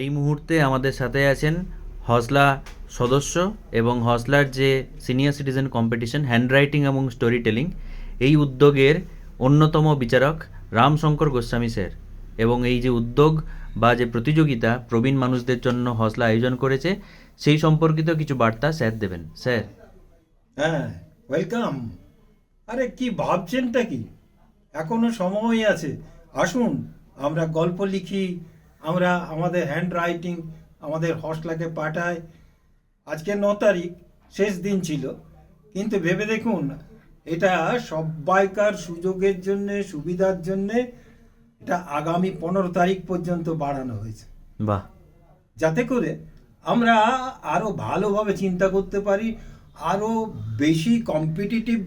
এই মুহূর্তে আমাদের সাথে আছেন হজলা সদস্য এবং হজলার যে সিনিয়র সিটিজেন কম্পিটিশন হ্যান্ডরাইটিং এবং স্টোরি টেলিং এই উদ্যোগের অন্যতম বিচারক রামশঙ্কর গোস্বামী স্যার। এবং এই যে উদ্যোগ বা যে প্রতিযোগিতা প্রবীণ মানুষদের জন্য হজলা আয়োজন করেছে সেই সম্পর্কিত কিছু বার্তা স্যার দেবেন। স্যার। হ্যাঁ, ওয়েলকাম। আরে কি ভাবছেনটা কি, এখনো সময় আছে। আসুন আমরা গল্প লিখি, আমরা আমাদের হ্যান্ড রাইটিং আমাদের হজলাকে পাঠাই। আজকে 9 তারিখ শেষ দিন ছিল, কিন্তু ভেবে দেখুন এটা সবাইকার সুযোগের জন্য সুবিধার জন্য এটা আগামী 15 তারিখ পর্যন্ত বাড়ানো হয়েছে। বাহ। যাতে করে আমরা আরো ভালোভাবে চিন্তা করতে পারি, আরো বেশি কম্পিটিটিভ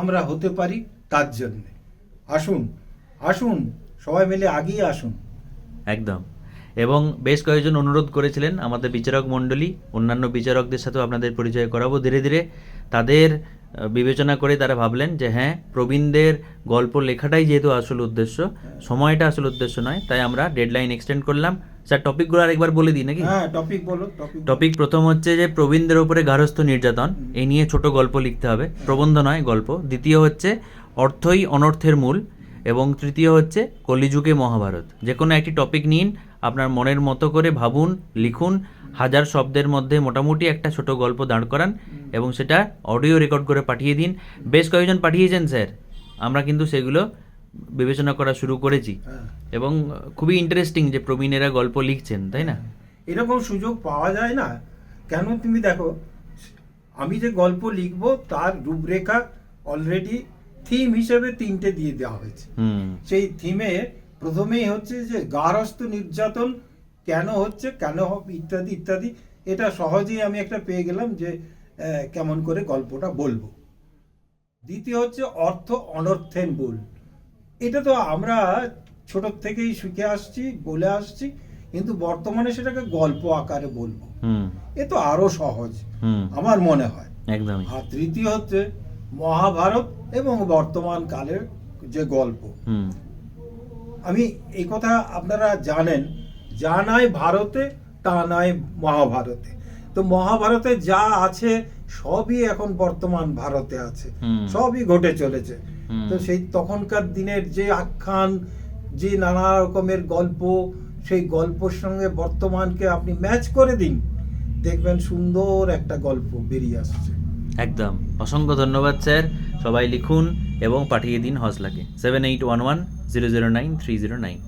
আমরা হতে পারি। তার জন্য আসুন আসুন সবাই মিলে আগিয়ে আসুন। একদম। এবং বেশ কয়েকজন অনুরোধ করেছিলেন আমাদের বিচারক মণ্ডলী, অন্যান্য বিচারকদের সাথেও আপনাদের পরিচয় করাবো ধীরে ধীরে। তাদের বিবেচনা করে তারা ভাবলেন যে হ্যাঁ, প্রবীণদের গল্প লেখাটাই যেহেতু আসল উদ্দেশ্য, সময়টা আসল উদ্দেশ্য নয়, তাই আমরা ডেডলাইন এক্সটেন্ড করলাম। স্যার, টপিকগুলো আরেকবার বলে দিই নাকি? হ্যাঁ, টপিক বলো। টপিক প্রথম হচ্ছে যে প্রবীণদের উপরে গার্হস্থ্য নির্যাতন, এই নিয়ে ছোট গল্প লিখতে হবে, প্রবন্ধ নয়, গল্প। দ্বিতীয় হচ্ছে অর্থই অনর্থের মূল, এবং তৃতীয় হচ্ছে কলিযুগে মহাভারত। যে কোনো একটি টপিক নিন, আপনার মনের মতো করে ভাবুন, লিখুন, 1000 শব্দের মধ্যে মোটামুটি একটা ছোট গল্প দাঁড় করান এবং সেটা অডিও রেকর্ড করে পাঠিয়ে দিন। বেশ কয়েকজন পাঠিয়েছেন স্যার, আমরা কিন্তু সেগুলো বিবেচনা করা শুরু করেছি। এবং খুবই ইন্টারেস্টিং যে প্রবীণেরা গল্প লিখছেন, তাই না? এরকম সুযোগ পাওয়া যায় না কেন? তুমি দেখো, আমি যে গল্প লিখবো তার রূপরেখা অলরেডি থিম হিসেবে 3টে দিয়ে দেওয়া হয়েছে। সেই থিমে প্রথমেই হচ্ছে যে গার্হস্থ্য নির্যাতন কেন হচ্ছে, কেন হবে, ইত্যাদি ইত্যাদি। এটা সহজেই আমি একটা পেয়ে গেলাম যে কেমন করে গল্পটা বলবো। দ্বিতীয় হচ্ছে অর্থ অনর্থের মূল। এটা তো আমরা ছোট থেকেই শিখে আসছি, বলে আসছি, কিন্তু বর্তমানে সেটাকে গল্প আকারে বলবো। এ তো আরো সহজ আমার মনে হয়। একদম। আর তৃতীয় হচ্ছে মহাভারত এবং বর্তমান কালের যে গল্প। আমি এই কথা আপনারা জানেন, যা নাই ভারতে তা নাই মহাভারতে। তো মহাভারতে যা আছে সবই এখন বর্তমান ভারতে আছে, সবই ঘটে চলেছে। তো সেই তখনকার দিনের যে আখ্যান, যে নানা রকমের গল্প, সেই গল্পের সঙ্গে বর্তমানকে আপনি ম্যাচ করে দিন, দেখবেন সুন্দর একটা গল্প বেরিয়ে আসছে। একদম। অসংখ্য ধন্যবাদ স্যার। সবাই লিখুন এবং পাঠিয়ে দিন হজলাকে 7811009309।